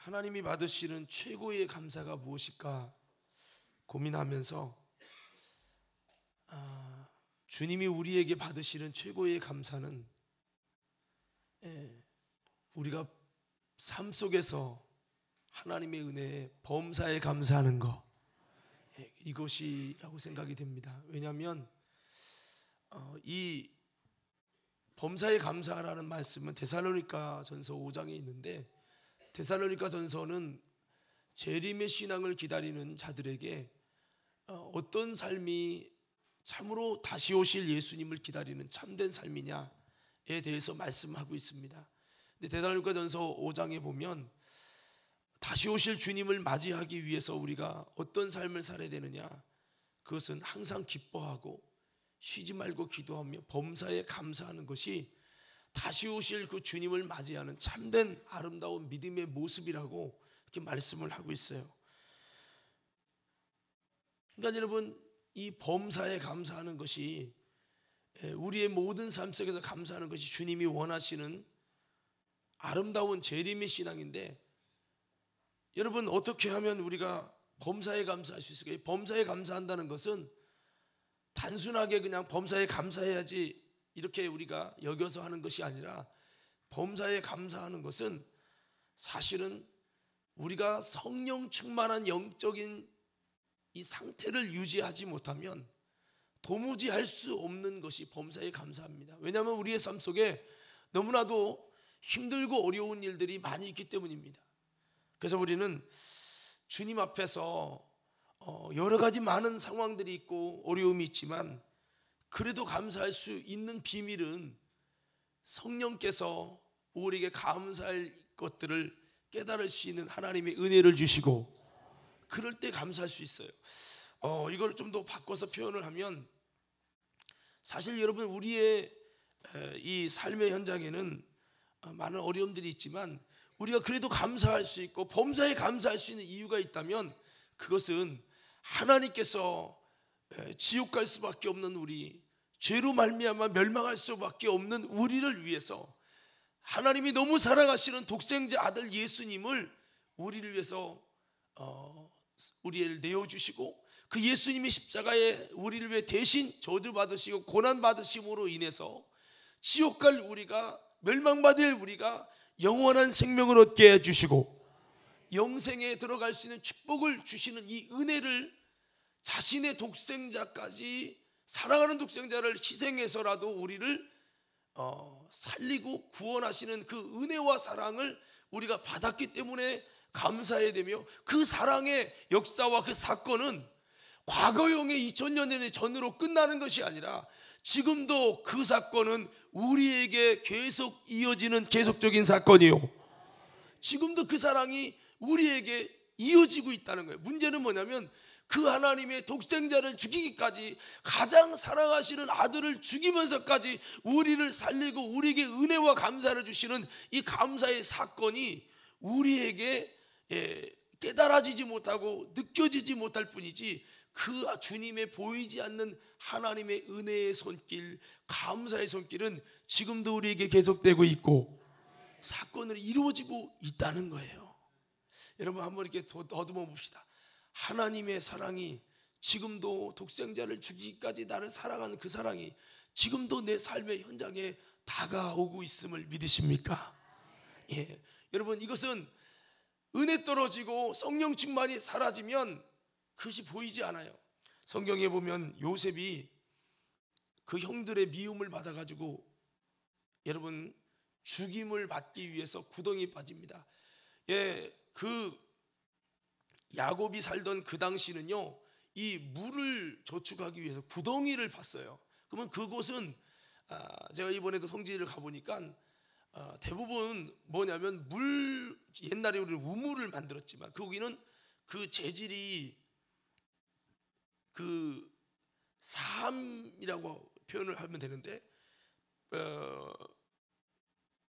하나님이 받으시는 최고의 감사가 무엇일까 고민하면서 주님이 우리에게 받으시는 최고의 감사는 우리가 삶 속에서 하나님의 은혜에 범사에 감사하는 것, 이것이라고 생각이 됩니다. 왜냐하면 이 범사에 감사하라는 말씀은 데살로니가 전서 5장에 있는데, 데살로니가 전서는 재림의 신앙을 기다리는 자들에게 어떤 삶이 참으로 다시 오실 예수님을 기다리는 참된 삶이냐에 대해서 말씀하고 있습니다. 근데 데살로니가 전서 5장에 보면 다시 오실 주님을 맞이하기 위해서 우리가 어떤 삶을 살아야 되느냐, 그것은 항상 기뻐하고 쉬지 말고 기도하며 범사에 감사하는 것이 다시 오실 그 주님을 맞이하는 참된 아름다운 믿음의 모습이라고 이렇게 말씀을 하고 있어요. 그러니까 여러분, 이 범사에 감사하는 것이 우리의 모든 삶 속에서 감사하는 것이 주님이 원하시는 아름다운 재림의 신앙인데, 여러분 어떻게 하면 우리가 범사에 감사할 수 있을까요? 범사에 감사한다는 것은 단순하게 그냥 범사에 감사해야지 이렇게 우리가 여겨서 하는 것이 아니라, 범사에 감사하는 것은 사실은 우리가 성령 충만한 영적인 이 상태를 유지하지 못하면 도무지 할 수 없는 것이 범사에 감사합니다. 왜냐하면 우리의 삶 속에 너무나도 힘들고 어려운 일들이 많이 있기 때문입니다. 그래서 우리는 주님 앞에서 여러 가지 많은 상황들이 있고 어려움이 있지만, 그래도 감사할 수 있는 비밀은 성령께서 우리에게 감사할 것들을 깨달을 수 있는 하나님의 은혜를 주시고, 그럴 때 감사할 수 있어요. 이걸 좀 더 바꿔서 표현을 하면, 사실 여러분 우리의 이 삶의 현장에는 많은 어려움들이 있지만 우리가 그래도 감사할 수 있고 범사에 감사할 수 있는 이유가 있다면, 그것은 하나님께서 지옥 갈 수밖에 없는 우리, 죄로 말미암아 멸망할 수밖에 없는 우리를 위해서 하나님이 너무 사랑하시는 독생자 아들 예수님을 우리를 위해서 우리를 내어주시고, 그 예수님이 십자가에 우리를 위해 대신 저주받으시고 고난받으심으로 인해서 지옥 갈 우리가, 멸망받을 우리가 영원한 생명을 얻게 해주시고 영생에 들어갈 수 있는 축복을 주시는 이 은혜를, 자신의 독생자까지, 사랑하는 독생자를 희생해서라도 우리를 살리고 구원하시는 그 은혜와 사랑을 우리가 받았기 때문에 감사해야 되며, 그 사랑의 역사와 그 사건은 과거형의 2000년 전으로 끝나는 것이 아니라 지금도 그 사건은 우리에게 계속 이어지는 계속적인 사건이요, 지금도 그 사랑이 우리에게 이어지고 있다는 거예요. 문제는 뭐냐면, 그 하나님의 독생자를 죽이기까지, 가장 사랑하시는 아들을 죽이면서까지 우리를 살리고 우리에게 은혜와 감사를 주시는 이 감사의 사건이 우리에게 깨달아지지 못하고 느껴지지 못할 뿐이지, 그 주님의 보이지 않는 하나님의 은혜의 손길, 감사의 손길은 지금도 우리에게 계속되고 있고 사건을 이루어지고 있다는 거예요. 여러분 한번 이렇게 더듬어 봅시다. 하나님의 사랑이 지금도 독생자를 주기까지 나를 사랑하는 그 사랑이 지금도 내 삶의 현장에 다가오고 있음을 믿으십니까? 예, 여러분 이것은 은혜 떨어지고 성령 충만이 사라지면 그것이 보이지 않아요. 성경에 보면 요셉이 그 형들의 미움을 받아가지고 여러분 죽임을 받기 위해서 구덩이에 빠집니다. 예, 그 야곱이 살던 그 당시는요, 이 물을 저축하기 위해서 구덩이를 팠어요. 그러면 그곳은 제가 이번에도 성지를 가보니까 대부분 뭐냐면 옛날에 우리는 우물을 만들었지만 거기는 그 재질이 그 사암이라고 표현을 하면 되는데,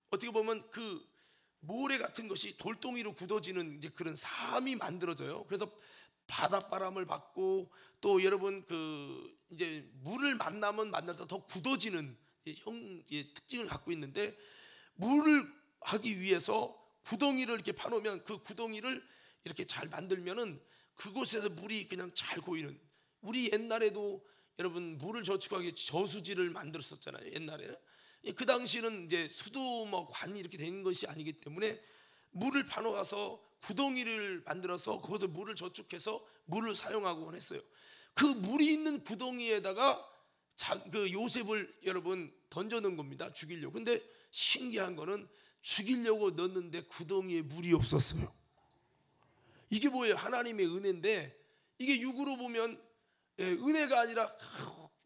어떻게 보면 그 모래 같은 것이 돌덩이로 굳어지는 이제 그런 사암이 만들어져요. 그래서 바닷바람을 받고 또 여러분 그 이제 물을 만나면 만날수록 더 굳어지는 특징을 갖고 있는데, 물을 하기 위해서 구덩이를 이렇게 파놓으면 그 구덩이를 이렇게 잘 만들면은 그곳에서 물이 그냥 잘 고이는. 우리 옛날에도 여러분 물을 저축하기 저수지를 만들었었잖아요. 옛날에 그 당시는 이제 수도 뭐 관이 이렇게 되는 것이 아니기 때문에 물을 파놓아서 구덩이를 만들어서 거기서 물을 저축해서 물을 사용하곤 했어요. 그 물이 있는 구덩이에다가 그 요셉을 여러분 던져놓은 겁니다. 죽이려고. 근데 신기한 거는 죽이려고 넣었는데 구덩이에 물이 없었어요. 이게 뭐예요? 하나님의 은혜인데, 이게 육으로 보면 은혜가 아니라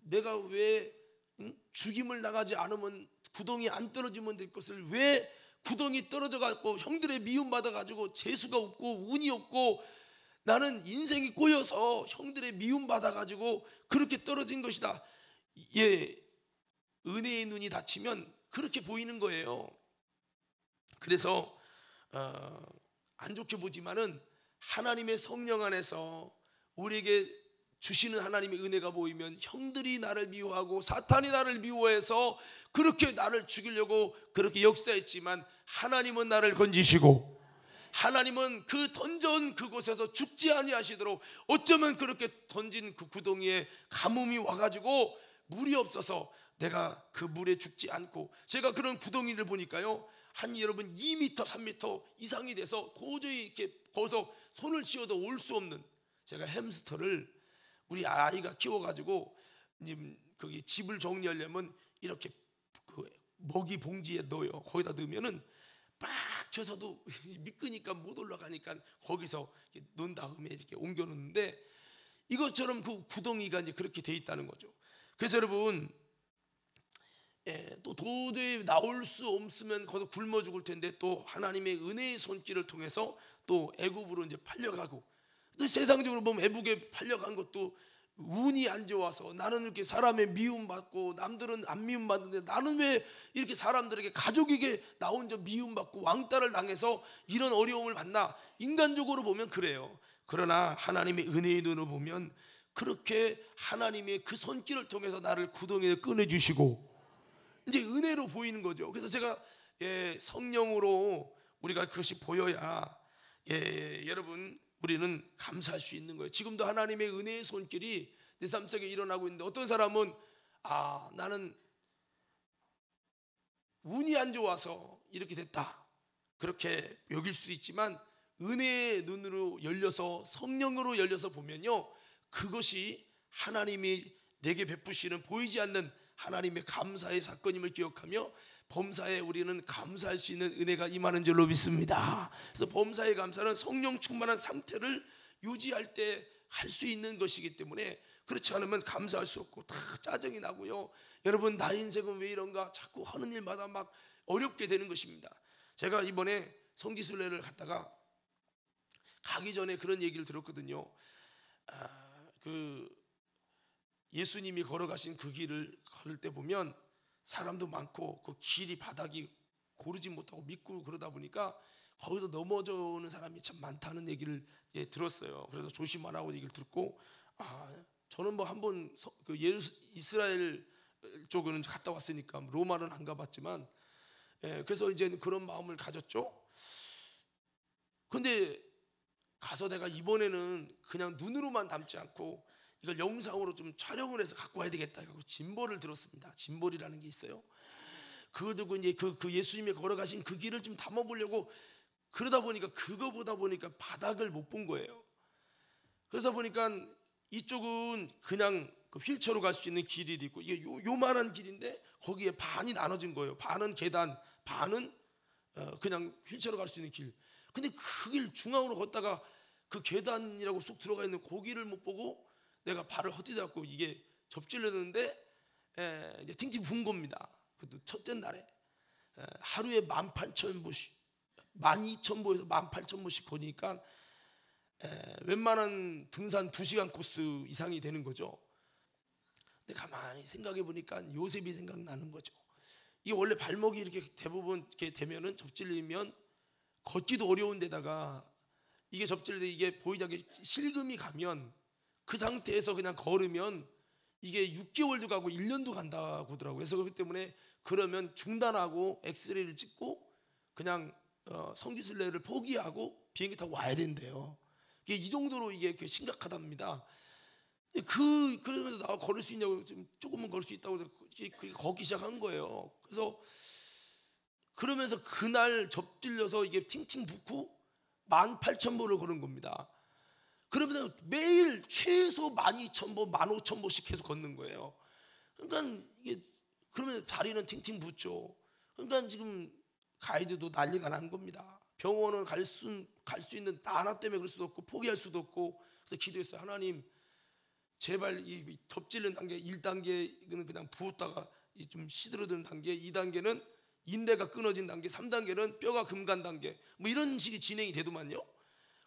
내가 왜 죽임을 당하지 않으면 구덩이 안 떨어지면 될 것을 왜 구덩이 떨어져 갖고 형들의 미움 받아 가지고 재수가 없고 운이 없고 나는 인생이 꼬여서 형들의 미움 받아 가지고 그렇게 떨어진 것이다. 은혜의 눈이 닫히면 그렇게 보이는 거예요. 그래서 안 좋게 보지만은 하나님의 성령 안에서 우리에게 주시는 하나님의 은혜가 보이면 형들이 나를 미워하고 사탄이 나를 미워해서 그렇게 나를 죽이려고 그렇게 역사했지만 하나님은 나를 건지시고 하나님은 그 던전 그곳에서 죽지 아니하시도록 어쩌면 그렇게 던진 그 구덩이에 가뭄이 와가지고 물이 없어서 내가 그 물에 죽지 않고, 제가 그런 구덩이를 보니까요 한 여러분 2m 3m 이상이 돼서 도저히 이렇게 거기서 손을 쥐어도 올 수 없는, 제가 햄스터를 우리 아이가 키워가지고 거기 집을 정리하려면 이렇게 그 먹이 봉지에 넣어요. 거기다 넣으면은 빡 쳐서도 미끄니까 못 올라가니까 거기서 이렇게 놓은 다음에 이렇게 옮겨 놓는데, 이것처럼 그 구덩이가 이제 그렇게 돼 있다는 거죠. 그래서 여러분 또 도저히 나올 수 없으면 거기서 굶어 죽을 텐데 또 하나님의 은혜의 손길을 통해서 또 애굽으로 이제 팔려가고, 또 세상적으로 보면 애굽에 팔려간 것도 운이 안 좋아서 나는 이렇게 사람의 미움받고 남들은 안 미움받는데 나는 왜 이렇게 사람들에게 가족에게 나 혼자 미움받고 왕따를 당해서 이런 어려움을 받나. 인간적으로 보면 그래요. 그러나 하나님의 은혜의 눈으로 보면 그렇게 하나님의 그 손길을 통해서 나를 구덩이에 꺼내주시고 이제 은혜로 보이는 거죠. 그래서 제가 성령으로 우리가 그것이 보여야 여러분 우리는 감사할 수 있는 거예요. 지금도 하나님의 은혜의 손길이 내 삶 속에 일어나고 있는데, 어떤 사람은 나는 운이 안 좋아서 이렇게 됐다 그렇게 여길 수도 있지만, 은혜의 눈으로 열려서 성령으로 열려서 보면요 그것이 하나님이 내게 베푸시는 보이지 않는 하나님의 감사의 사건임을 기억하며 범사에 우리는 감사할 수 있는 은혜가 임하는 줄로 믿습니다. 그래서 범사의 감사는 성령 충만한 상태를 유지할 때 할 수 있는 것이기 때문에, 그렇지 않으면 감사할 수 없고 다 짜증이 나고요. 여러분 나 인생은 왜 이런가 자꾸 하는 일마다 막 어렵게 되는 것입니다. 제가 이번에 성지순례를 갔다가 가기 전에 그런 얘기를 들었거든요. 그 예수님이 걸어가신 그 길을 걸을 때 보면 사람도 많고 그 길이 바닥이 고르지 못하고 미끄고 그러다 보니까 거기서 넘어져 오는 사람이 참 많다는 얘기를 들었어요. 그래서 조심하라고 얘기를 듣고, 저는 뭐 한번 그 이스라엘 쪽은 갔다 왔으니까 로마는 안 가봤지만, 그래서 이제 그런 마음을 가졌죠. 근데 가서 내가 이번에는 그냥 눈으로만 담지 않고 이걸 영상으로 좀 촬영을 해서 갖고 와야 되겠다 하고 짐볼을 들었습니다. 짐볼이라는 게 있어요. 그거 들고 이제 그 예수님이 걸어가신 그 길을 좀 담아보려고 그러다 보니까 그거 보다 보니까 바닥을 못 본 거예요. 그러다 보니까 이쪽은 그냥 그 휠체어로 갈 수 있는 길이 있고, 이게 요만한 길인데 거기에 반이 나눠진 거예요. 반은 계단, 반은 그냥 휠체어로 갈 수 있는 길. 근데 그 길 중앙으로 걷다가 그 계단이라고 쏙 들어가 있는 고기를 못 보고 내가 발을 헛디뎌갖고 이게 접질렸는데 이제 팅팅 부은 겁니다. 그것도 첫째 날에 하루에 18,000보씩 12,000보에서 18,000보씩 거니까 웬만한 등산 2시간 코스 이상이 되는 거죠. 근데 가만히 생각해 보니까 요셉이 생각나는 거죠. 이게 원래 발목이 이렇게 대부분 이렇게 되면은 접질리면 걷기도 어려운 데다가 이게 접질리는데 이게 보이자게 실금이 가면 그 상태에서 그냥 걸으면 이게 6개월도 가고 1년도 간다고 하더라고요. 그래서 그렇기 때문에 그러면 중단하고 엑스레이를 찍고 그냥 성지순례를 포기하고 비행기 타고 와야 된대요. 이게 이 정도로 이게 심각하답니다. 그러면서 나 걸을 수 있냐고, 조금은 걸을 수 있다고 그게 걷기 시작한 거예요. 그래서 그러면서 그날 접질려서 이게 팅팅 붓고 18,000보를 걸은 겁니다. 그러면서 매일 최소 12,000보, 15,000보씩 계속 걷는 거예요. 그러니까 이게 그러면 다리는 팅팅 붓죠. 그러니까 지금 가이드도 난리가 난 겁니다. 병원을 갈 수 있는 나 하나 때문에 그럴 수도 없고 포기할 수도 없고. 그래서 기도했어요. 하나님, 제발 이 접질는 단계 1단계는 그냥 부었다가 좀 시들어드는 단계, 2단계는 인대가 끊어진 단계, 3단계는 뼈가 금간 단계, 뭐 이런 식이 진행이 되더만요.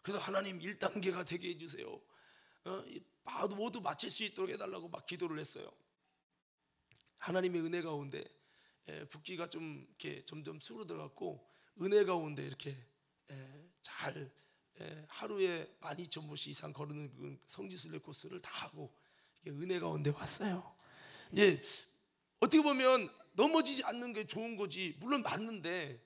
그래서 하나님 1단계가 되게 해주세요. 모두 마칠 수 있도록 해달라고 막 기도를 했어요. 하나님의 은혜 가운데 붓기가 좀 이렇게 점점 수그러들어갔고, 은혜 가운데 이렇게 잘 하루에 12,000보씩 이상 걸는 그 성지순례 코스를 다 하고 은혜 가운데 왔어요. 이제 어떻게 보면 넘어지지 않는 게 좋은 거지, 물론 맞는데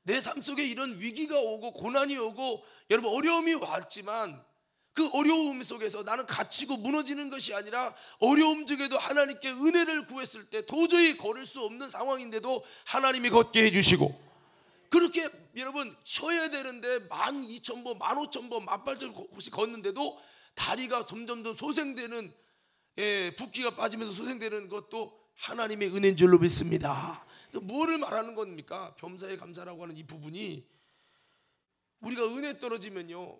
내 삶 속에 이런 위기가 오고 고난이 오고 여러분 어려움이 왔지만 그 어려움 속에서 나는 갇히고 무너지는 것이 아니라 어려움 중에도 하나님께 은혜를 구했을 때 도저히 걸을 수 없는 상황인데도 하나님이 걷게 해주시고, 그렇게 여러분 쉬어야 되는데 12,000보, 15,000보, 18,000보씩 걷는데도 다리가 점점 더 소생되는, 붓기가 빠지면서 소생되는 것도 하나님의 은혜인 줄로 믿습니다. 뭐를 말하는 겁니까? 범사에 감사라고 하는 이 부분이, 우리가 은혜 떨어지면요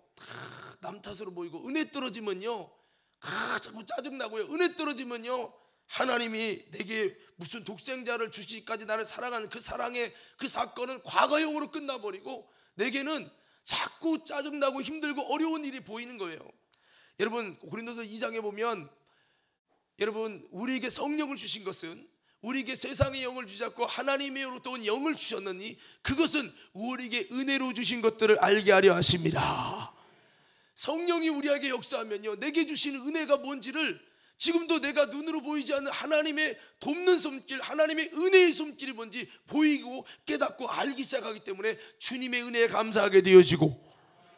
남 탓으로 보이고, 은혜 떨어지면요 자꾸 짜증나고요, 은혜 떨어지면요 하나님이 내게 무슨 독생자를 주시기까지 나를 사랑하는 그 사랑의 그 사건은 과거형으로 끝나버리고 내게는 자꾸 짜증나고 힘들고 어려운 일이 보이는 거예요. 여러분 고린도서 2장에 보면, 여러분 우리에게 성령을 주신 것은 우리에게 세상의 영을 주지 않고 하나님으로부터 온 영을 주셨느니 그것은 우리에게 은혜로 주신 것들을 알게 하려 하십니다. 성령이 우리에게 역사하면요 내게 주신 은혜가 뭔지를 지금도 내가 눈으로 보이지 않는 하나님의 돕는 손길, 하나님의 은혜의 손길이 뭔지 보이고 깨닫고 알기 시작하기 때문에 주님의 은혜에 감사하게 되어지고,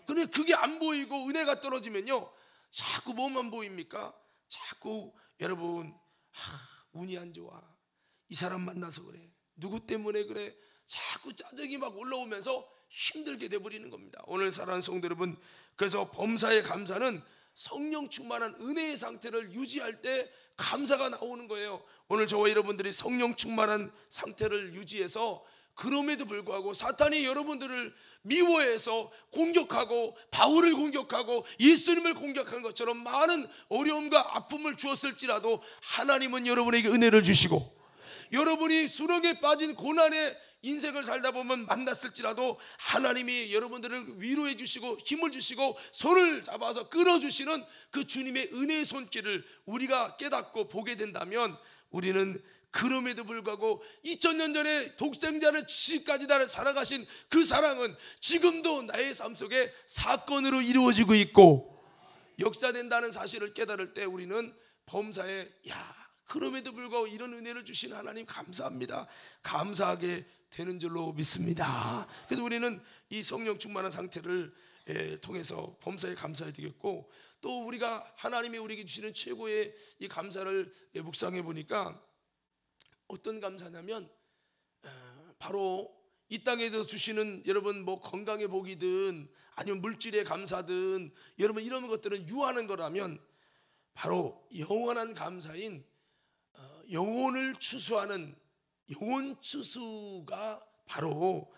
그런데 그게 안 보이고 은혜가 떨어지면요 자꾸 뭐만 보입니까? 자꾸 여러분 운이 안 좋아, 이 사람 만나서 그래, 누구 때문에 그래, 자꾸 짜증이 막 올라오면서 힘들게 돼버리는 겁니다. 오늘 사랑하는 성도 여러분, 그래서 범사에 감사는 성령 충만한 은혜의 상태를 유지할 때 감사가 나오는 거예요. 오늘 저와 여러분들이 성령 충만한 상태를 유지해서, 그럼에도 불구하고 사탄이 여러분들을 미워해서 공격하고 바울을 공격하고 예수님을 공격한 것처럼 많은 어려움과 아픔을 주었을지라도 하나님은 여러분에게 은혜를 주시고, 여러분이 수렁에 빠진 고난의 인생을 살다 보면 만났을지라도 하나님이 여러분들을 위로해 주시고 힘을 주시고 손을 잡아서 끌어주시는 그 주님의 은혜의 손길을 우리가 깨닫고 보게 된다면, 우리는 그럼에도 불구하고 2000년 전에 독생자를 주시기까지 나를 사랑하신 그 사랑은 지금도 나의 삶 속에 사건으로 이루어지고 있고 역사된다는 사실을 깨달을 때 우리는 범사에 그럼에도 불구하고 이런 은혜를 주신 하나님 감사합니다, 감사하게 되는 줄로 믿습니다. 그래서 우리는 이 성령 충만한 상태를 통해서 범사에 감사해야 되겠고, 또 우리가 하나님이 우리에게 주시는 최고의 이 감사를 묵상해 보니까 어떤 감사냐면, 바로 이 땅에서 주시는 여러분 뭐 건강의 복이든 아니면 물질의 감사든 여러분 이런 것들은 유하는 거라면, 바로 영원한 감사인 영혼을 추수하는 영혼 추수가 바로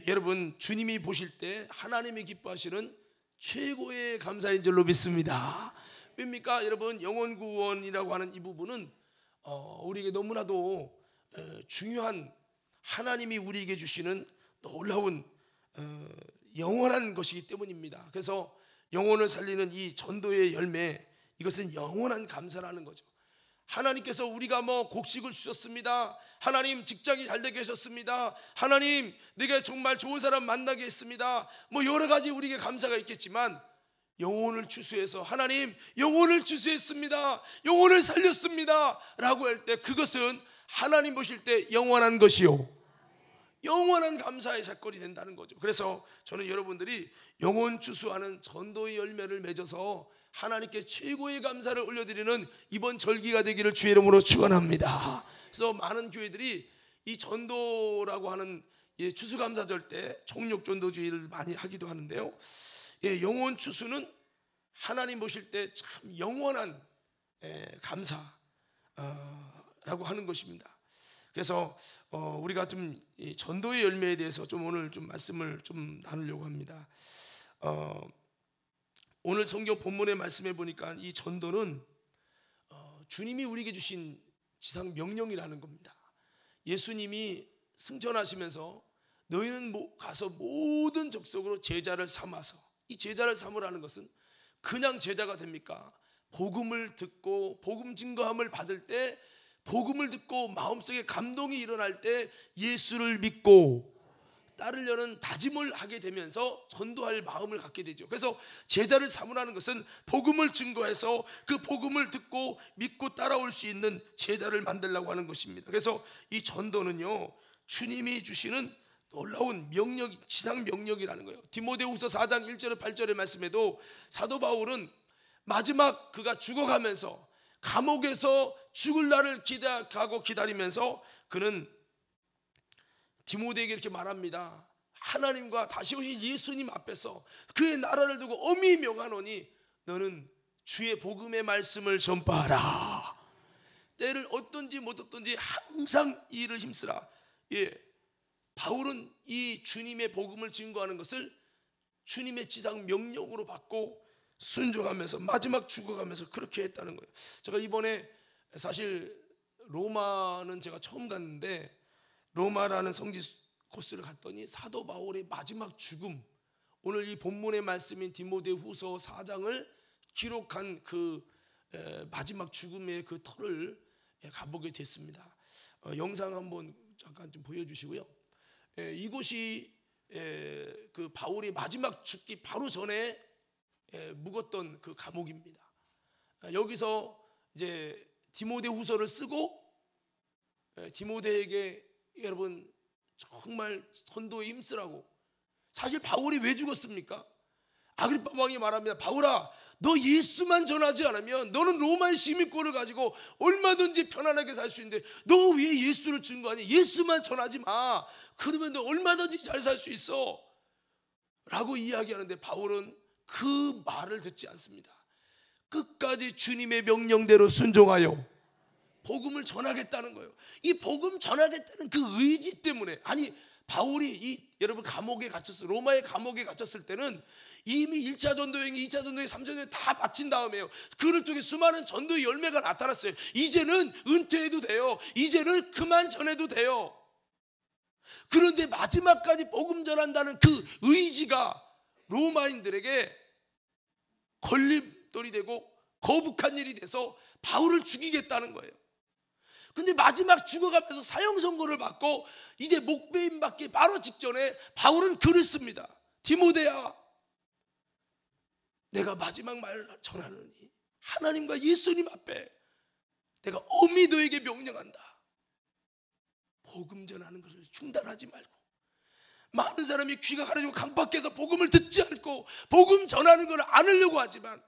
여러분 주님이 보실 때 하나님이 기뻐하시는 최고의 감사인 줄로 믿습니다. 왜입니까? 여러분 영혼 구원이라고 하는 이 부분은 우리에게 너무나도 중요한, 하나님이 우리에게 주시는 놀라운 영원한 것이기 때문입니다. 그래서 영혼을 살리는 이 전도의 열매, 이것은 영원한 감사라는 거죠. 하나님께서 우리가 뭐 곡식을 주셨습니다, 하나님 직장이 잘 되게 하셨습니다, 하나님 내가 정말 좋은 사람 만나게 했습니다, 뭐 여러 가지 우리에게 감사가 있겠지만, 영혼을 추수해서 하나님 영혼을 추수했습니다, 영혼을 살렸습니다 라고 할 때 그것은 하나님 보실 때 영원한 것이요 영원한 감사의 사건이 된다는 거죠. 그래서 저는 여러분들이 영혼 추수하는 전도의 열매를 맺어서 하나님께 최고의 감사를 올려드리는 이번 절기가 되기를 주의 이름으로 축원합니다. 그래서 많은 교회들이 이 전도라고 하는 추수감사절 때 총력전도주의를 많이 하기도 하는데요, 영혼 추수는 하나님 보실 때 참 영원한 감사라고 하는 것입니다. 그래서 우리가 좀 이 전도의 열매에 대해서 좀 오늘 좀 말씀을 좀 나누려고 합니다. 오늘 성경 본문의 말씀에 보니까 이 전도는 주님이 우리에게 주신 지상 명령이라는 겁니다. 예수님이 승천하시면서 너희는 가서 모든 족속으로 제자를 삼아서, 이 제자를 삼으라는 것은 그냥 제자가 됩니까? 복음을 듣고 복음 증거함을 받을 때, 복음을 듣고 마음속에 감동이 일어날 때 예수를 믿고 따르려는 다짐을 하게 되면서 전도할 마음을 갖게 되죠. 그래서 제자를 삼으라는 것은 복음을 증거해서 그 복음을 듣고 믿고 따라올 수 있는 제자를 만들려고 하는 것입니다. 그래서 이 전도는요, 주님이 주시는 놀라운 명령, 지상 명령이라는 거예요. 디모데후서 4장 1절에 8절의 말씀에도 사도 바울은 마지막 그가 죽어가면서 감옥에서 죽을 날을 기다리면서 그는 디모데에게 이렇게 말합니다. 하나님과 다시 오신 예수님 앞에서 그의 나라를 두고 엄히 명하노니 너는 주의 복음의 말씀을 전파하라. 때를 어떤지 못 어떤지 항상 이 일을 힘쓰라. 바울은 이 주님의 복음을 증거하는 것을 주님의 지상 명령으로 받고 순종하면서 마지막 죽어가면서 그렇게 했다는 거예요. 제가 이번에 사실 로마는 제가 처음 갔는데, 로마라는 성지 코스를 갔더니 사도 바울의 마지막 죽음, 오늘 이 본문의 말씀인 디모데후서 4장을 기록한 그 마지막 죽음의 그 터를 가보게 됐습니다. 영상 한번 잠깐 좀 보여주시고요. 이곳이 그 바울이 마지막 죽기 바로 전에 묵었던 그 감옥입니다. 여기서 이제 디모데후서를 쓰고 디모데에게 여러분 정말 전도에 힘쓰라고. 사실 바울이 왜 죽었습니까? 아그리파 왕이 말합니다. 바울아, 너 예수만 전하지 않으면 너는 로마의 시민권을 가지고 얼마든지 편안하게 살 수 있는데 너 왜 예수를 증거하니? 예수만 전하지 마. 그러면 너 얼마든지 잘 살 수 있어 라고 이야기하는데 바울은 그 말을 듣지 않습니다. 끝까지 주님의 명령대로 순종하여 복음을 전하겠다는 거예요. 이 복음 전하겠다는 그 의지 때문에, 아니 바울이 여러분 감옥에 갇혔어요. 로마의 감옥에 갇혔을 때는 이미 1차 전도행위, 2차 전도행위, 3차 전도행위 다 마친 다음에요, 그를 통해 수많은 전도의 열매가 나타났어요. 이제는 은퇴해도 돼요. 이제는 그만 전해도 돼요. 그런데 마지막까지 복음 전한다는 그 의지가 로마인들에게 걸림돌이 되고 거북한 일이 돼서 바울을 죽이겠다는 거예요. 근데 마지막 죽어가면서 사형 선고를 받고 이제 목배임 받기 바로 직전에 바울은 글을 씁니다. 디모데야, 내가 마지막 말을 전하느니 하나님과 예수님 앞에 내가 엄히 너에게 명령한다. 복음 전하는 것을 중단하지 말고, 많은 사람이 귀가 가려지고 강박해서 복음을 듣지 않고 복음 전하는 걸 안 하려고 하지만,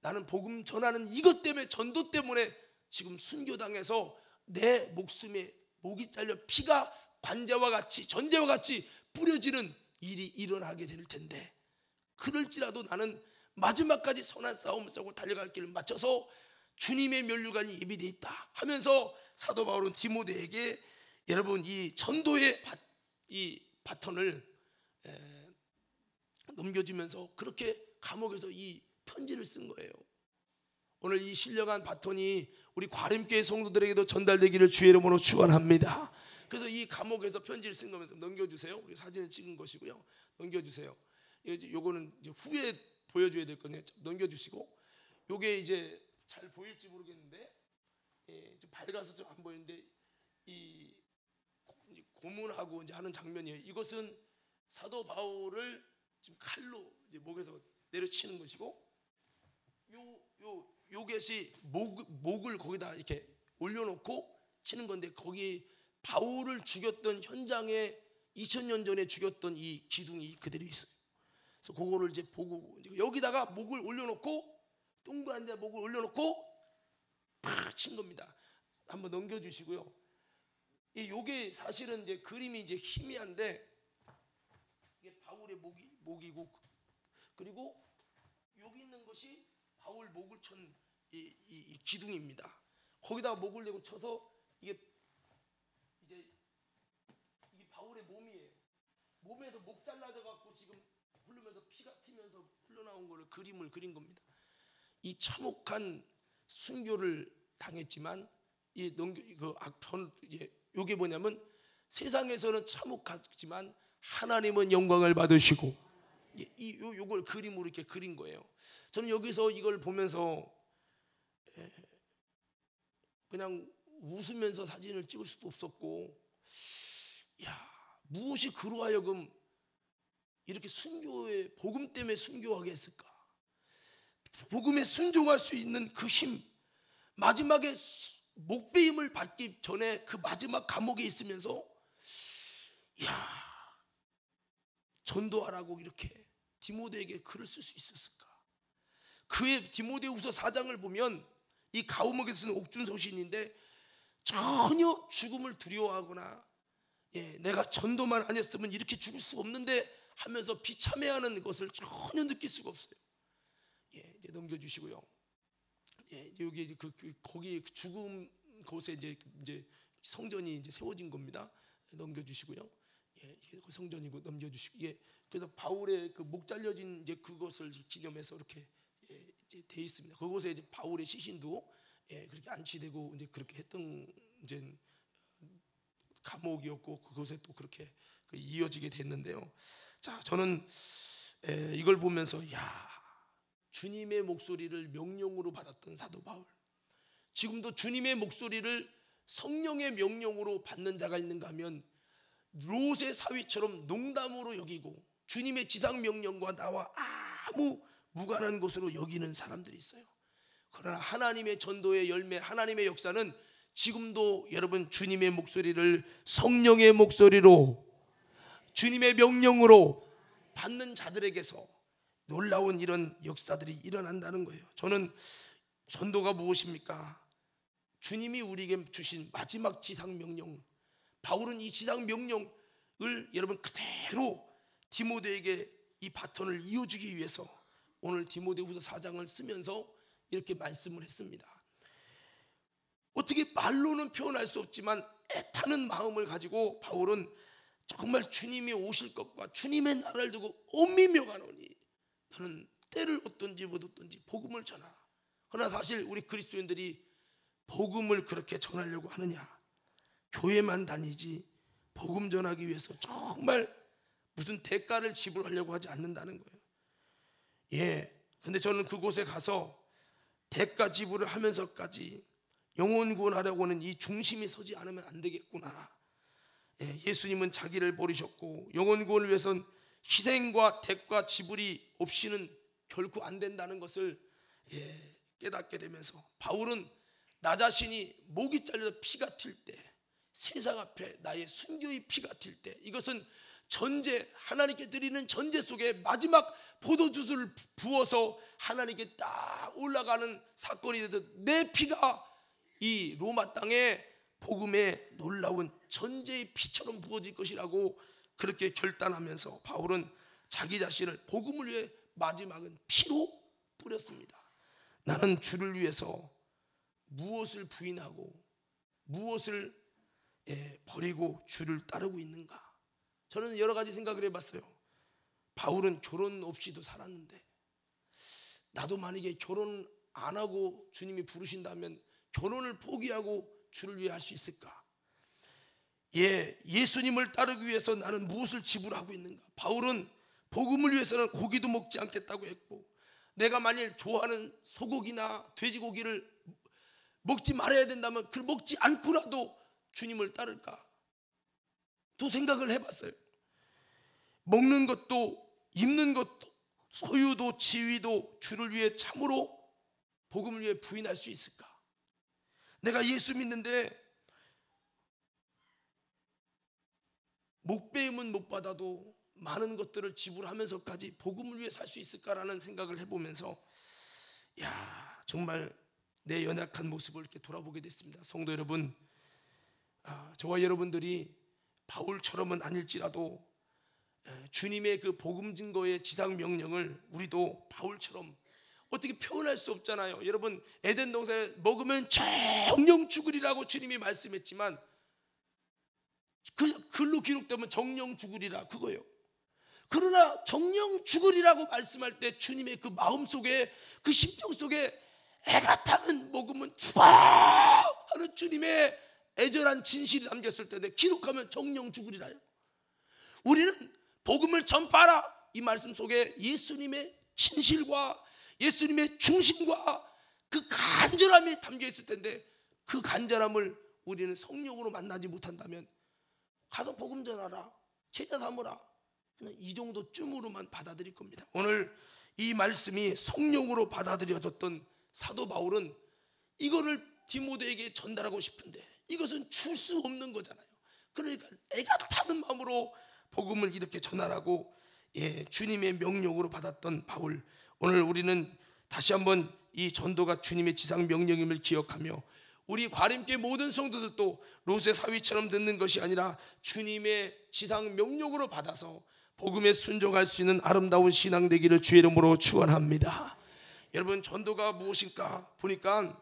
나는 복음 전하는 이것 때문에, 전도 때문에 지금 순교당해서 내 목숨에 목이 잘려 피가 관자와 같이 전제와 같이 뿌려지는 일이 일어나게 될 텐데, 그럴지라도 나는 마지막까지 선한 싸움을 싸고 달려갈 길을 맞춰서 주님의 면류관이 예비되어 있다 하면서 사도 바울은 디모데에게 여러분 이 전도의 이 바톤을 넘겨주면서 그렇게 감옥에서 이 편지를 쓴 거예요. 오늘 이 신령한 바톤이 우리 과림교회 성도들에게도 전달되기를 주의 이름으로 축원합니다. 그래서 이 감옥에서 편지를 쓴 거면서 넘겨주세요. 우리 사진을 찍은 것이고요. 넘겨주세요. 요거는 이제 후에 보여줘야 될 거네요. 넘겨주시고, 요게 이제 잘 보일지 모르겠는데 좀 밝아서 좀 안 보이는데 이 고문하고 이제 하는 장면이에요. 이것은 사도 바울을 지금 칼로 이제 목에서 내려치는 것이고, 요것이 목을 거기다 이렇게 올려놓고 치는 건데, 거기 바울을 죽였던 현장에 2000년 전에 죽였던 이 기둥이 그대로 있어요. 그래서 그거를 이제 보고 여기다가 목을 올려놓고 동그란 데 목을 올려놓고 팍 친 겁니다. 한번 넘겨주시고요. 이게 사실은 이제 그림이 이제 희미한데 이게 바울의 목이고 그리고 여기 있는 것이 바울 목을 친 이 기둥입니다. 거기다가 목을 내고 쳐서 이게 바울의 몸이에요. 몸에서 목 잘라져 갖고 지금 흐르면서 피가 튀면서 흘러나온 거를 그림을 그린 겁니다. 이 참혹한 순교를 당했지만 이게 뭐냐면 세상에서는 참혹하지만 하나님은 영광을 받으시고 요걸 그림으로 이렇게 그린 거예요. 저는 여기서 이걸 보면서 그냥 웃으면서 사진을 찍을 수도 없었고, 무엇이 그로 하여금 이렇게 순교에 복음 때문에 순교하게 했을까? 복음에 순종할 수 있는 그 힘, 마지막에 목배임을 받기 전에 그 마지막 감옥에 있으면서 전도하라고 이렇게 디모데에게 글을 쓸 수 있었을까? 그의 디모데후서 4장을 보면 이 감옥에 쓰는 옥중 서신인데 전혀 죽음을 두려워하거나 내가 전도만 안 했으면 이렇게 죽을 수 없는데 하면서 비참해하는 것을 전혀 느낄 수가 없어요. 이제 넘겨주시고요. 여기 거기 죽음 곳에 이제 성전이 이제 세워진 겁니다. 넘겨주시고요. 그 성전이고 넘겨주시고 그래서 바울의 그 목 잘려진 이제 그것을 기념해서 이렇게 이제 돼 있습니다. 그곳에 이제 바울의 시신도 그렇게 안치되고 이제 그렇게 했던 이제 감옥이었고 그곳에 또 그렇게 이어지게 됐는데요. 자, 저는 이걸 보면서 주님의 목소리를 명령으로 받았던 사도 바울, 지금도 주님의 목소리를 성령의 명령으로 받는 자가 있는가 하면 롯의 사위처럼 농담으로 여기고 주님의 지상 명령과 나와 아무 무관한 것으로 여기는 사람들이 있어요. 그러나 하나님의 전도의 열매, 하나님의 역사는 지금도 여러분 주님의 목소리를 성령의 목소리로 주님의 명령으로 받는 자들에게서 놀라운 이런 역사들이 일어난다는 거예요. 저는 전도가 무엇입니까? 주님이 우리에게 주신 마지막 지상 명령, 바울은 이 지상 명령을 여러분 그대로 디모데에게 이 바톤을 이어주기 위해서 오늘 디모데후서 4장을 쓰면서 이렇게 말씀을 했습니다. 어떻게 말로는 표현할 수 없지만 애타는 마음을 가지고 바울은 정말 주님이 오실 것과 주님의 나라를 두고 엄히 명하노니 너는 때를 얻든지 못 얻든지 복음을 전하. 그러나 사실 우리 그리스도인들이 복음을 그렇게 전하려고 하느냐? 교회만 다니지 복음 전하기 위해서 정말 무슨 대가를 지불하려고 하지 않는다는 거예요. 근데 저는 그곳에 가서 대가 지불을 하면서까지 영혼 구원하려고 하는 이 중심이 서지 않으면 안 되겠구나. 예수님은 자기를 버리셨고 영혼 구원을 위해서는 희생과 대가 지불이 없이는 결코 안 된다는 것을 깨닫게 되면서 바울은 나 자신이 목이 잘려서 피가 튈 때, 세상 앞에 나의 순교의 피가 튈 때, 이것은 전제, 하나님께 드리는 전제 속에 마지막 포도주스를 부어서 하나님께 딱 올라가는 사건이 되듯 내 피가 이 로마 땅에 복음의 놀라운 전제의 피처럼 부어질 것이라고 그렇게 결단하면서 바울은 자기 자신을 복음을 위해 마지막은 피로 뿌렸습니다. 나는 주를 위해서 무엇을 부인하고 무엇을 버리고 주를 따르고 있는가? 저는 여러 가지 생각을 해봤어요. 바울은 결혼 없이도 살았는데 나도 만약에 결혼 안 하고 주님이 부르신다면 결혼을 포기하고 주를 위해 할 수 있을까? 예수님을 따르기 위해서 나는 무엇을 지불하고 있는가? 바울은 복음을 위해서는 고기도 먹지 않겠다고 했고, 내가 만일 좋아하는 소고기나 돼지고기를 먹지 말아야 된다면 그걸 먹지 않고라도 주님을 따를까? 또 생각을 해봤어요. 먹는 것도 입는 것도 소유도 지위도 주를 위해 참으로 복음을 위해 부인할 수 있을까? 내가 예수 믿는데 목배임은 못 받아도 많은 것들을 지불하면서까지 복음을 위해 살 수 있을까라는 생각을 해보면서 정말 내 연약한 모습을 이렇게 돌아보게 됐습니다. 성도 여러분, 저와 여러분들이 바울처럼은 아닐지라도 주님의 그 복음 증거의 지상 명령을 우리도 바울처럼 어떻게 표현할 수 없잖아요. 여러분, 에덴 동산에 먹으면 정령 죽으리라고 주님이 말씀했지만 그 글로 기록되면 정령 죽으리라 그거예요. 그러나 정령 죽으리라고 말씀할 때 주님의 그 마음 속에, 그 심정 속에 애가 타는 먹으면 죽어 하는 주님의 애절한 진실이 담겼을 텐데 기록하면 정령 죽으리라요. 우리는 복음을 전파하라 이 말씀 속에 예수님의 진실과 예수님의 중심과 그 간절함이 담겨 있을 텐데 그 간절함을 우리는 성령으로 만나지 못한다면 가서 복음 전하라, 제자 삼으라, 그냥 이 정도쯤으로만 받아들일 겁니다. 오늘 이 말씀이 성령으로 받아들여졌던 사도 바울은 이거를 디모데에게 전달하고 싶은데 이것은 줄 수 없는 거잖아요. 그러니까 애가 타는 마음으로 복음을 이렇게 전하라고 주님의 명령으로 받았던 바울. 오늘 우리는 다시 한번 이 전도가 주님의 지상 명령임을 기억하며 우리 과림교회 모든 성도들도 롯의 사위처럼 듣는 것이 아니라 주님의 지상 명령으로 받아서 복음에 순종할 수 있는 아름다운 신앙 되기를 주의 이름으로 축원합니다. 여러분, 전도가 무엇인가 보니까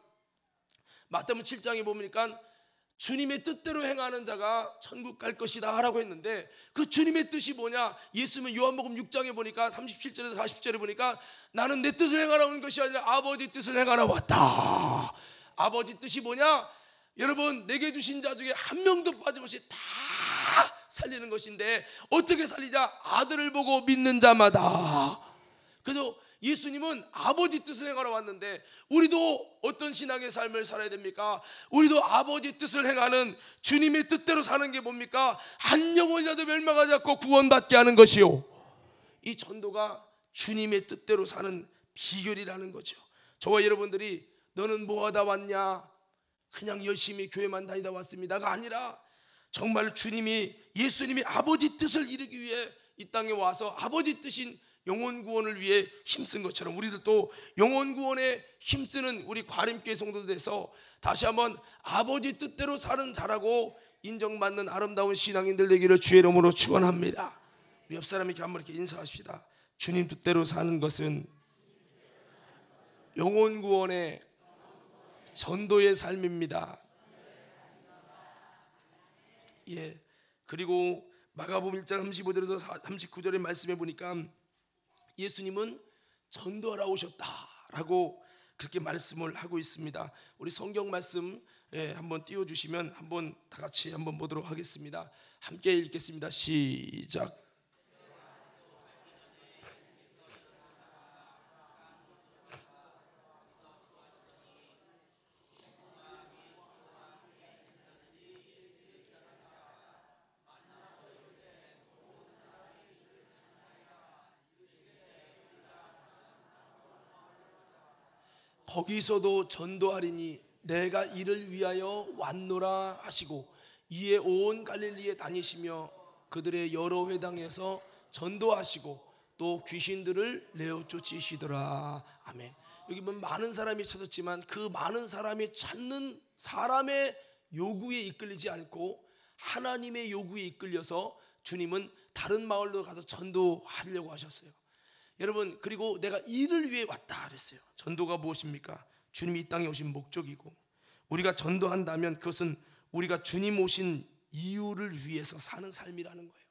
마태복음 7장에 보니까 주님의 뜻대로 행하는 자가 천국 갈 것이다 라고 했는데 그 주님의 뜻이 뭐냐? 예수님은 요한복음 6장에 보니까 37절에서 40절에 보니까 나는 내 뜻을 행하러 온 것이 아니라 아버지 뜻을 행하러 왔다. 아버지 뜻이 뭐냐? 여러분, 내게 주신 자 중에 한 명도 빠짐없이 다 살리는 것인데 어떻게 살리자? 아들을 보고 믿는 자마다. 그래서 예수님은 아버지 뜻을 행하러 왔는데 우리도 어떤 신앙의 삶을 살아야 됩니까? 우리도 아버지 뜻을 행하는 주님의 뜻대로 사는 게 뭡니까? 한 영혼이라도 멸망하지 않고 구원받게 하는 것이요, 이 전도가 주님의 뜻대로 사는 비결이라는 거죠. 저와 여러분들이 너는 뭐하다 왔냐? 그냥 열심히 교회만 다니다 왔습니다가 아니라 정말 주님이, 예수님이 아버지 뜻을 이루기 위해 이 땅에 와서 아버지 뜻인 영혼 구원을 위해 힘쓴 것처럼 우리들도 영혼 구원에 힘쓰는 우리 과림교회 성도들에서 다시 한번 아버지 뜻대로 사는 자라고 인정받는 아름다운 신앙인들 되기를 주의 이름으로 축원합니다. 우리 옆 사람에게 한번 이렇게 인사합시다. 주님 뜻대로 사는 것은 영혼 구원의 전도의 삶입니다. 그리고 마가복음 1장 35절에서 39절의 말씀해 보니까 예수님은 전도하러 오셨다라고 그렇게 말씀을 하고 있습니다. 우리 성경 말씀 한번 띄워주시면 한번 다 같이 한번 보도록 하겠습니다. 함께 읽겠습니다. 시작. 거기서도 전도하리니 내가 이를 위하여 왔노라 하시고 이에 온 갈릴리에 다니시며 그들의 여러 회당에서 전도하시고 또 귀신들을 내어 쫓으시더라. 아멘. 여기 보면 많은 사람이 찾았지만 그 많은 사람이 찾는 사람의 요구에 이끌리지 않고 하나님의 요구에 이끌려서 주님은 다른 마을로 가서 전도하려고 하셨어요. 여러분, 그리고 내가 이를 위해 왔다 그랬어요. 전도가 무엇입니까? 주님이 이 땅에 오신 목적이고 우리가 전도한다면 그것은 우리가 주님 오신 이유를 위해서 사는 삶이라는 거예요.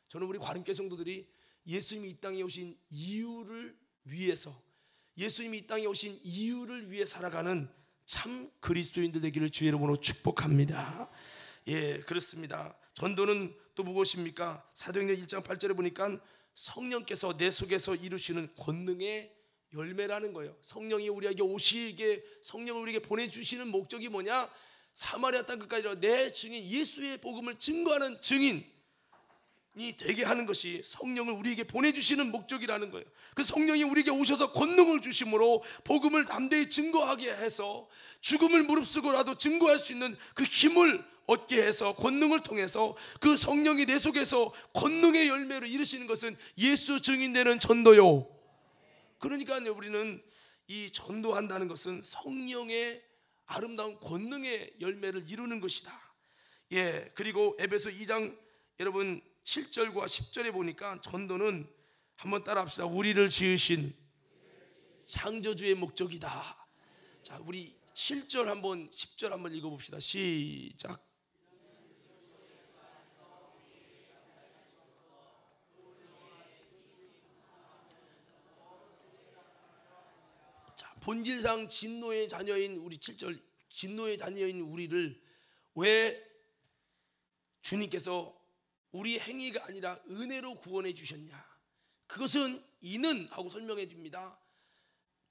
저는 우리 과림교회 성도들이 예수님이 이 땅에 오신 이유를 위해서, 예수님이 이 땅에 오신 이유를 위해 살아가는 참 그리스도인들 되기를 주의 이름으로 축복합니다. 그렇습니다. 전도는 또 무엇입니까? 사도행전 1장 8절에 보니까 성령께서 내 속에서 이루시는 권능의 열매라는 거예요. 성령이 우리에게 오시게, 성령을 우리에게 보내주시는 목적이 뭐냐? 사마리아 땅 끝까지 내 증인, 예수의 복음을 증거하는 증인, 되게 하는 것이 성령을 우리에게 보내주시는 목적이라는 거예요. 그 성령이 우리에게 오셔서 권능을 주심으로 복음을 담대히 증거하게 해서 죽음을 무릅쓰고라도 증거할 수 있는 그 힘을 얻게 해서 권능을 통해서 그 성령이 내 속에서 권능의 열매를 이루시는 것은 예수 증인되는 전도요. 그러니까 우리는 이 전도한다는 것은 성령의 아름다운 권능의 열매를 이루는 것이다. 그리고 에베소 2장 여러분 7절과 10절에 보니까 전도는 한번 따라 합시다. 우리를 지으신 창조주의 목적이다. 자, 우리 7절 한번 10절 한번 읽어봅시다. 시작. 자, 본질상 진노의 자녀인 우리 7절, 진노의 자녀인 우리를 왜 주님께서 우리 행위가 아니라 은혜로 구원해 주셨냐? 그것은 이는 하고 설명해 줍니다.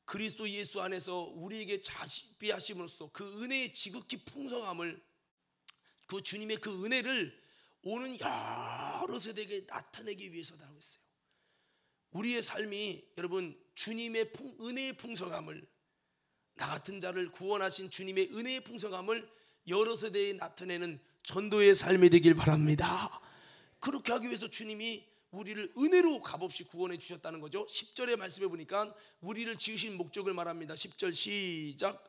그리스도 예수 안에서 우리에게 자식비 하심으로써 그 은혜의 지극히 풍성함을, 그 주님의 그 은혜를 오는 여러 세대에게 나타내기 위해서다라고 했어요. 우리의 삶이 여러분 주님의 은혜의 풍성함을, 나 같은 자를 구원하신 주님의 은혜의 풍성함을 여러 세대에 나타내는 전도의 삶이 되길 바랍니다. 그렇게 하기 위해서 주님이 우리를 은혜로 값없이 구원해 주셨다는 거죠. 10절의 말씀해 보니까 우리를 지으신 목적을 말합니다. 10절 시작.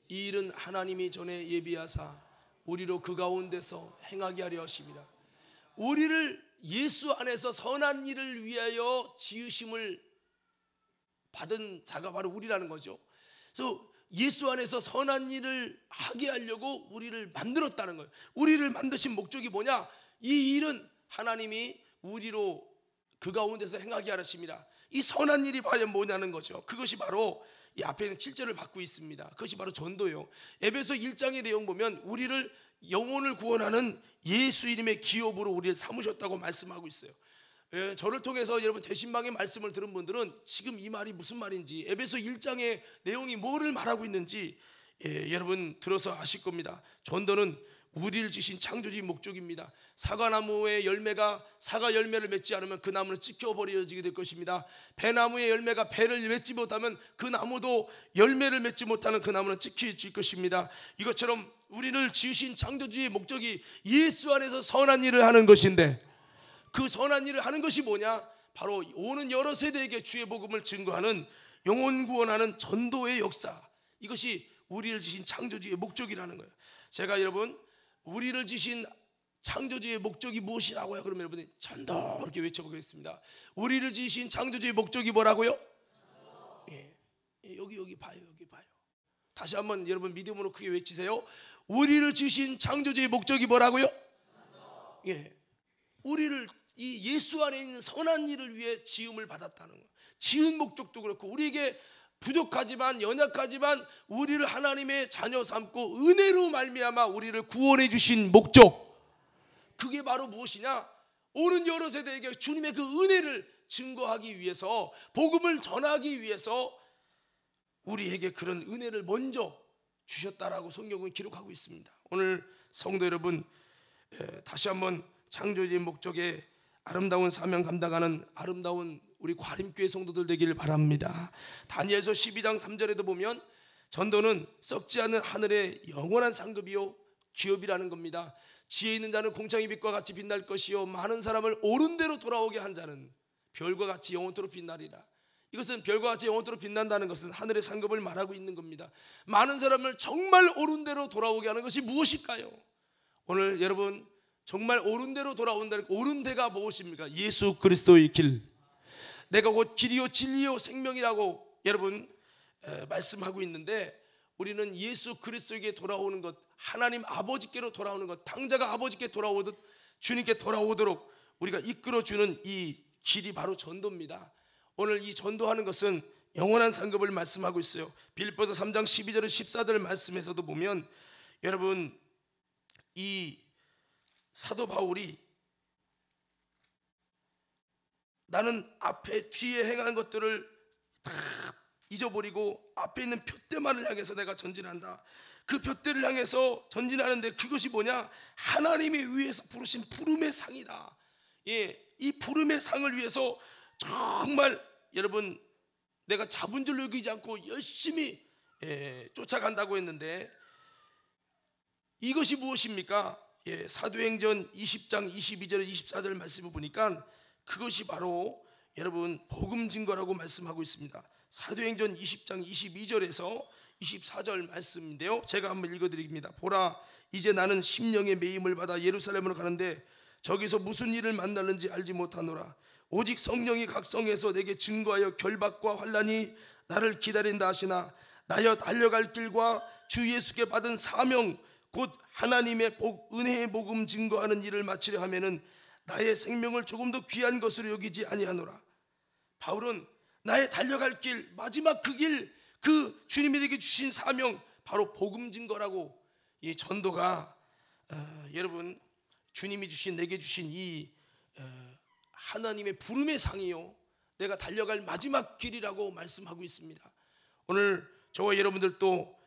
이 일은 하나님이 전에 예비하사 우리로 그 가운데서 행하게 하려 하심이라. 우리를 예수 안에서 선한 일을 위하여 지으심을 받은 자가 바로 우리라는 거죠. 그래서 예수 안에서 선한 일을 하게 하려고 우리를 만들었다는 거예요. 우리를 만드신 목적이 뭐냐? 이 일은 하나님이 우리로 그 가운데서 행하게 하십니다. 이 선한 일이 과연 뭐냐는 거죠. 그것이 바로 이 앞에 있는 7절을 받고 있습니다. 그것이 바로 전도예요. 에베소 1장의 내용 보면 우리를 영혼을 구원하는 예수 이름의 기업으로 우리를 삼으셨다고 말씀하고 있어요. 저를 통해서 여러분 대신방의 말씀을 들은 분들은 지금 이 말이 무슨 말인지, 에베소 1장의 내용이 뭐를 말하고 있는지 여러분 들어서 아실 겁니다. 전도는 우리를 지신 창조주의 목적입니다. 사과나무의 열매가 사과 열매를 맺지 않으면 그 나무는 찢겨버려지게 될 것입니다. 배나무의 열매가 배를 맺지 못하면 그 나무도 열매를 맺지 못하는 그 나무는 찢겨질 것입니다. 이것처럼 우리를 지으신 창조주의 목적이 예수 안에서 선한 일을 하는 것인데, 그 선한 일을 하는 것이 뭐냐? 바로 오는 여러 세대에게 주의 복음을 증거하는, 영혼 구원하는 전도의 역사, 이것이 우리를 지신 창조주의 목적이라는 거예요. 제가 여러분 우리를 지신 창조주의 목적이 무엇이라고요? 그러면 여러분이 전도 이렇게 외쳐보겠습니다. 우리를 지신 창조주의 목적이 뭐라고요? 여기 봐요, 여기 봐요. 다시 한번 여러분 믿음으로 크게 외치세요. 우리를 지신 창조주의 목적이 뭐라고요? 우리를 이 예수 안에 있는 선한 일을 위해 지음을 받았다는 거예요. 지은 목적도 그렇고, 우리에게 부족하지만 연약하지만 우리를 하나님의 자녀 삼고 은혜로 말미암아 우리를 구원해 주신 목적, 그게 바로 무엇이냐? 오는 여러 세대에게 주님의 그 은혜를 증거하기 위해서, 복음을 전하기 위해서 우리에게 그런 은혜를 먼저 주셨다라고 성경은 기록하고 있습니다. 오늘 성도 여러분, 다시 한번 창조주의 목적에 아름다운 사명 감당하는 아름다운 우리 과림교회 성도들 되기를 바랍니다. 다니엘서 12장 3절에도 보면 전도는 썩지 않는 하늘의 영원한 상급이요 기업이라는 겁니다. 지혜 있는 자는 공창의 빛과 같이 빛날 것이요 많은 사람을 옳은 대로 돌아오게 한 자는 별과 같이 영원토록 빛나리라. 이것은 별과 같이 영원토록 빛난다는 것은 하늘의 상급을 말하고 있는 겁니다. 많은 사람을 정말 옳은 대로 돌아오게 하는 것이 무엇일까요? 오늘 여러분 정말 옳은 대로 돌아온다는, 옳은 데가 무엇입니까? 예수 그리스도의 길, 내가 곧 길이요 진리요 생명이라고 여러분 말씀하고 있는데, 우리는 예수 그리스도에게 돌아오는 것, 하나님 아버지께로 돌아오는 것, 당자가 아버지께 돌아오듯 주님께 돌아오도록 우리가 이끌어주는 이 길이 바로 전도입니다. 오늘 이 전도하는 것은 영원한 상급을 말씀하고 있어요. 빌립보서 3장 12절 14절 말씀에서도 보면 여러분 이 사도 바울이 나는 앞에 뒤에 행한 것들을 다 잊어버리고 앞에 있는 푯대만을 향해서 내가 전진한다. 그 푯대를 향해서 전진하는데 그것이 뭐냐? 하나님이 위해서 부르신 부름의 상이다. 이 부름의 상을 위해서 정말 여러분 내가 잡은 줄 여기지 않고 열심히 쫓아간다고 했는데 이것이 무엇입니까? 사도행전 20장 22절 24절 말씀을 보니까 그것이 바로 여러분 복음 증거라고 말씀하고 있습니다. 사도행전 20장 22절에서 24절 말씀인데요, 제가 한번 읽어드립니다. 보라, 이제 나는 심령의 매임을 받아 예루살렘으로 가는데 저기서 무슨 일을 만나는지 알지 못하노라. 오직 성령이 각 성에서 내게 증거하여 결박과 환난이 나를 기다린다 하시나 나여 달려갈 길과 주 예수께 받은 사명 곧 하나님의 은혜의 복음 증거하는 일을 마치려 하면은 나의 생명을 조금 더 귀한 것으로 여기지 아니하노라. 바울은 나의 달려갈 길, 마지막 그 길, 그 주님이 내게 주신 사명 바로 복음 증거라고. 이 전도가 여러분 주님이 주신 내게 주신 이 하나님의 부름의 상이요, 내가 달려갈 마지막 길이라고 말씀하고 있습니다. 오늘 저와 여러분들도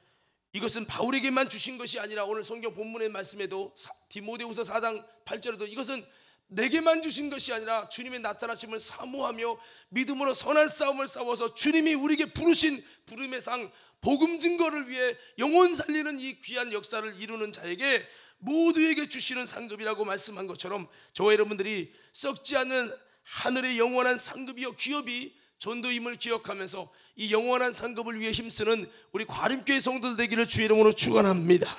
이것은 바울에게만 주신 것이 아니라 오늘 성경 본문의 말씀에도 디모데후서 4장 8절에도 이것은 내게만 주신 것이 아니라 주님의 나타나심을 사모하며 믿음으로 선한 싸움을 싸워서 주님이 우리에게 부르신 부름의 상 복음 증거를 위해 영혼 살리는 이 귀한 역사를 이루는 자에게 모두에게 주시는 상급이라고 말씀한 것처럼 저와 여러분들이 썩지 않는 하늘의 영원한 상급이요 기업이 전도임을 기억하면서 이 영원한 상급을 위해 힘쓰는 우리 과림교회 성도들 되기를 주의 이름으로 축원합니다.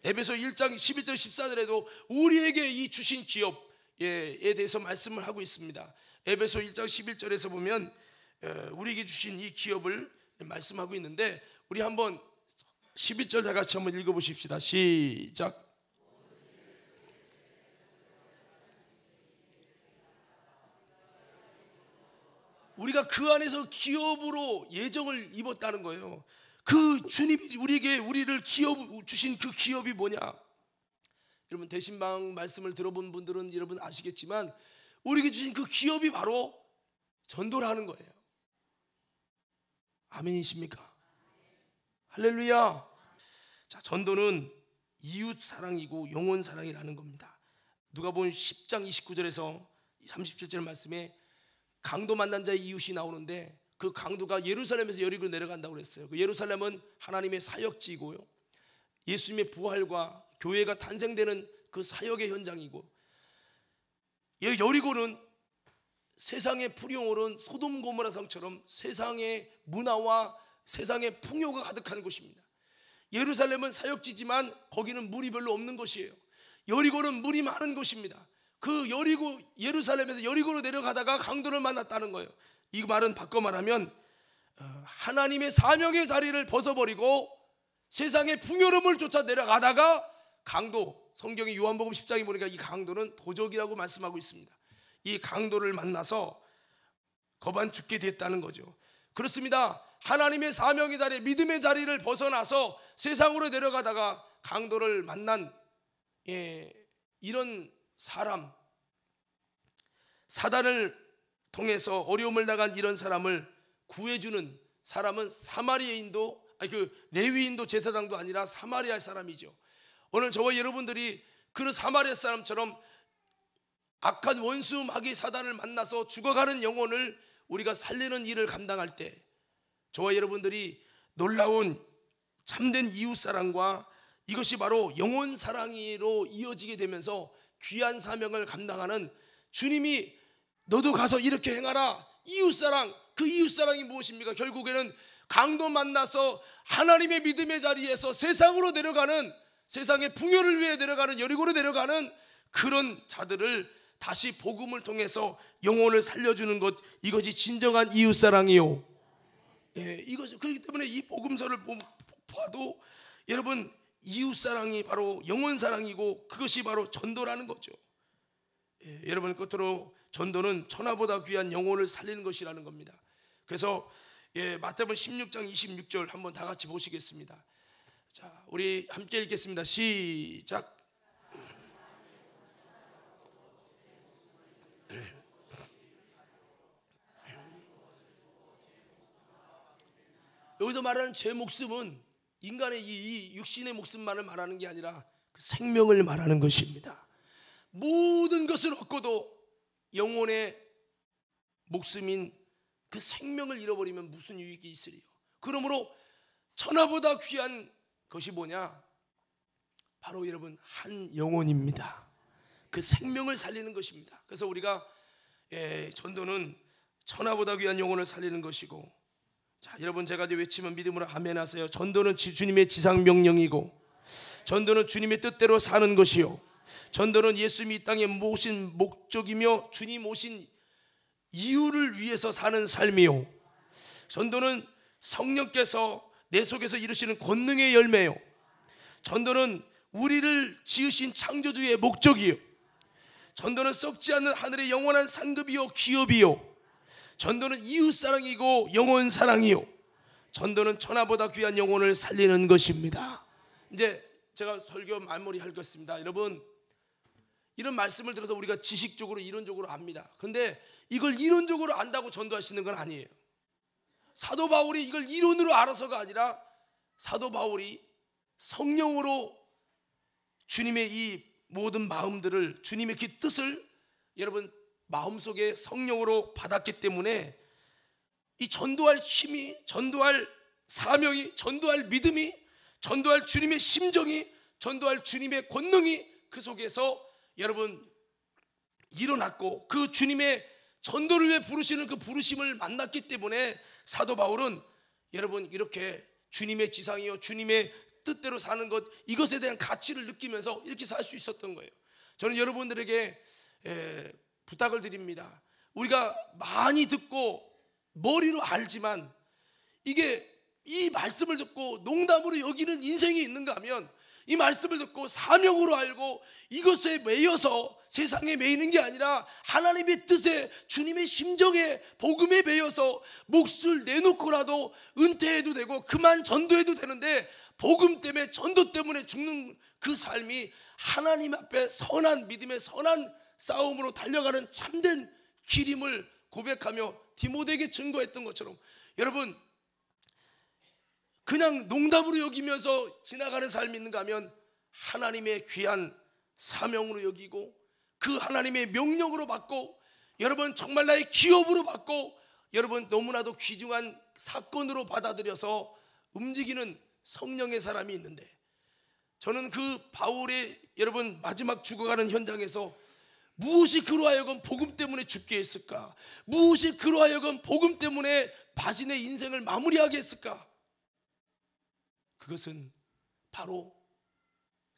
에베소 1장 11절 14절에도 우리에게 이 주신 기업에 대해서 말씀을 하고 있습니다. 에베소 1장 11절에서 보면 우리에게 주신 이 기업을 말씀하고 있는데 우리 한번 11절 다 같이 한번 읽어보십시다. 시작. 우리가 그 안에서 기업으로 예정을 입었다는 거예요. 그 주님이 우리를 기업 주신 그 기업이 뭐냐? 여러분 대신방 말씀을 들어본 분들은 여러분 아시겠지만 우리에게 주신 그 기업이 바로 전도를 하는 거예요. 아멘이십니까? 할렐루야. 자, 전도는 이웃 사랑이고 영혼 사랑이라는 겁니다. 누가복음 10장 29절에서 37절 말씀에 강도 만난 자의 이웃이 나오는데 그 강도가 예루살렘에서 여리고로 내려간다고 그랬어요. 그 예루살렘은 하나님의 사역지이고요, 예수님의 부활과 교회가 탄생되는 그 사역의 현장이고, 여리고는 세상의 풀이 오른 소돔 고모라 성처럼 세상의 문화와 세상의 풍요가 가득한 곳입니다. 예루살렘은 사역지지만 거기는 물이 별로 없는 곳이에요. 여리고는 물이 많은 곳입니다. 그 예루살렘에서 여리고로 내려가다가 강도를 만났다는 거예요. 이 말은 바꿔 말하면 하나님의 사명의 자리를 벗어버리고 세상의 풍요로움을 쫓아 내려가다가 강도, 성경의 요한복음 10장에 보니까 이 강도는 도적이라고 말씀하고 있습니다. 이 강도를 만나서 거반 죽게 됐다는 거죠. 그렇습니다. 하나님의 사명의 자리, 믿음의 자리를 벗어나서 세상으로 내려가다가 강도를 만난 이런 사람, 사단을 통해서 어려움을 당한 이런 사람을 구해주는 사람은 사마리아인도 레위인도 제사장도 아니라 사마리아 사람이죠. 오늘 저와 여러분들이 그 사마리아 사람처럼 악한 원수 마귀 사단을 만나서 죽어가는 영혼을 우리가 살리는 일을 감당할 때 저와 여러분들이 놀라운 참된 이웃사랑과 이것이 바로 영혼 사랑으로 이어지게 되면서 귀한 사명을 감당하는, 주님이 너도 가서 이렇게 행하라, 이웃사랑, 그 이웃사랑이 무엇입니까? 결국에는 강도 만나서 하나님의 믿음의 자리에서 세상으로 내려가는, 세상의 풍요를 위해 내려가는, 여리고로 내려가는 그런 자들을 다시 복음을 통해서 영혼을 살려주는 것, 이것이 진정한 이웃사랑이요. 그렇기 때문에 이 복음서를 봐도 여러분 이웃사랑이 바로 영혼사랑이고 그것이 바로 전도라는 거죠. 여러분 끝으로 전도는 천하보다 귀한 영혼을 살리는 것이라는 겁니다. 그래서 마태복음 16장 26절 한번 다 같이 보시겠습니다. 자, 우리 함께 읽겠습니다. 시작. 여기서 말하는 제 목숨은 인간의 이 육신의 목숨만을 말하는 게 아니라 그 생명을 말하는 것입니다. 모든 것을 얻고도 영혼의 목숨인 그 생명을 잃어버리면 무슨 유익이 있으리요. 그러므로 천하보다 귀한 것이 뭐냐? 바로 여러분 한 영혼입니다. 그 생명을 살리는 것입니다. 그래서 우리가 전도는 천하보다 귀한 영혼을 살리는 것이고, 자 여러분 제가 이제 외치면 믿음으로 아멘 하세요. 전도는 주님의 지상 명령이고, 전도는 주님의 뜻대로 사는 것이요, 전도는 예수님이 이 땅에 모신 목적이며 주님 오신 이유를 위해서 사는 삶이요, 전도는 성령께서 내 속에서 이루시는 권능의 열매요, 전도는 우리를 지으신 창조주의 목적이요, 전도는 썩지 않는 하늘의 영원한 상급이요 기업이요, 전도는 이웃사랑이고 영혼사랑이요, 전도는 천하보다 귀한 영혼을 살리는 것입니다. 이제 제가 설교 마무리 할 것입니다. 여러분 이런 말씀을 들어서 우리가 지식적으로 이론적으로 압니다. 근데 이걸 이론적으로 안다고 전도할 수 있는 건 아니에요. 사도 바울이 이걸 이론으로 알아서가 아니라 사도 바울이 성령으로 주님의 이 모든 마음들을, 주님의 그 뜻을 여러분 마음속에 성령으로 받았기 때문에 이 전도할 힘이, 전도할 사명이, 전도할 믿음이, 전도할 주님의 심정이, 전도할 주님의 권능이 그 속에서 여러분 일어났고, 그 주님의 전도를 위해 부르시는 그 부르심을 만났기 때문에 사도 바울은 여러분 이렇게 주님의 지상이요 주님의 뜻대로 사는 것, 이것에 대한 가치를 느끼면서 이렇게 살 수 있었던 거예요. 저는 여러분들에게 부탁을 드립니다. 우리가 많이 듣고 머리로 알지만 이게 이 말씀을 듣고 농담으로 여기는 인생이 있는가 하면, 이 말씀을 듣고 사명으로 알고 이것에 매여서 세상에 매이는 게 아니라 하나님의 뜻에, 주님의 심정에, 복음에 매여서 몫을 내놓고라도 은퇴해도 되고 그만 전도해도 되는데, 복음 때문에, 전도 때문에 죽는 그 삶이 하나님 앞에 선한 믿음의 선한 싸움으로 달려가는 참된 길임을 고백하며 디모데에게 증거했던 것처럼, 여러분 그냥 농담으로 여기면서 지나가는 삶이 있는가 하면 하나님의 귀한 사명으로 여기고, 그 하나님의 명령으로 받고, 여러분 정말 나의 기업으로 받고, 여러분 너무나도 귀중한 사건으로 받아들여서 움직이는 성령의 사람이 있는데, 저는 그 바울의 여러분 마지막 죽어가는 현장에서 무엇이 그로 하여금 복음 때문에 죽게 했을까? 무엇이 그로 하여금 복음 때문에 자신의 인생을 마무리하게 했을까? 그것은 바로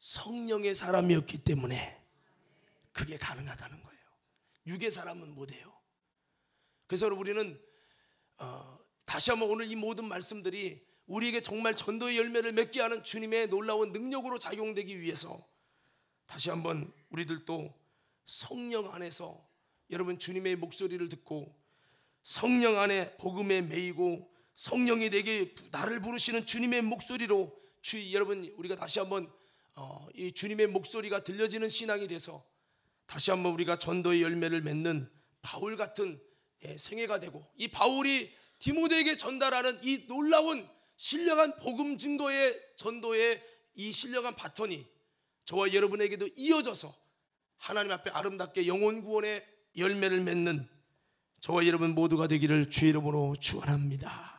성령의 사람이었기 때문에 그게 가능하다는 거예요. 육의 사람은 못해요. 그래서 우리는 다시 한번 오늘 이 모든 말씀들이 우리에게 정말 전도의 열매를 맺게 하는 주님의 놀라운 능력으로 작용되기 위해서 다시 한번 우리들도 성령 안에서 여러분 주님의 목소리를 듣고 성령 안에 복음에 매이고, 성령이 내게 나를 부르시는 주님의 목소리로 여러분 우리가 다시 한번 이 주님의 목소리가 들려지는 신앙이 돼서 다시 한번 우리가 전도의 열매를 맺는 바울 같은 생애가 되고, 이 바울이 디모데에게 전달하는 이 놀라운 신령한 복음 증거의 전도의 이 신령한 바톤이 저와 여러분에게도 이어져서 하나님 앞에 아름답게 영혼 구원의 열매를 맺는 저와 여러분 모두가 되기를 주의 이름으로 축원합니다.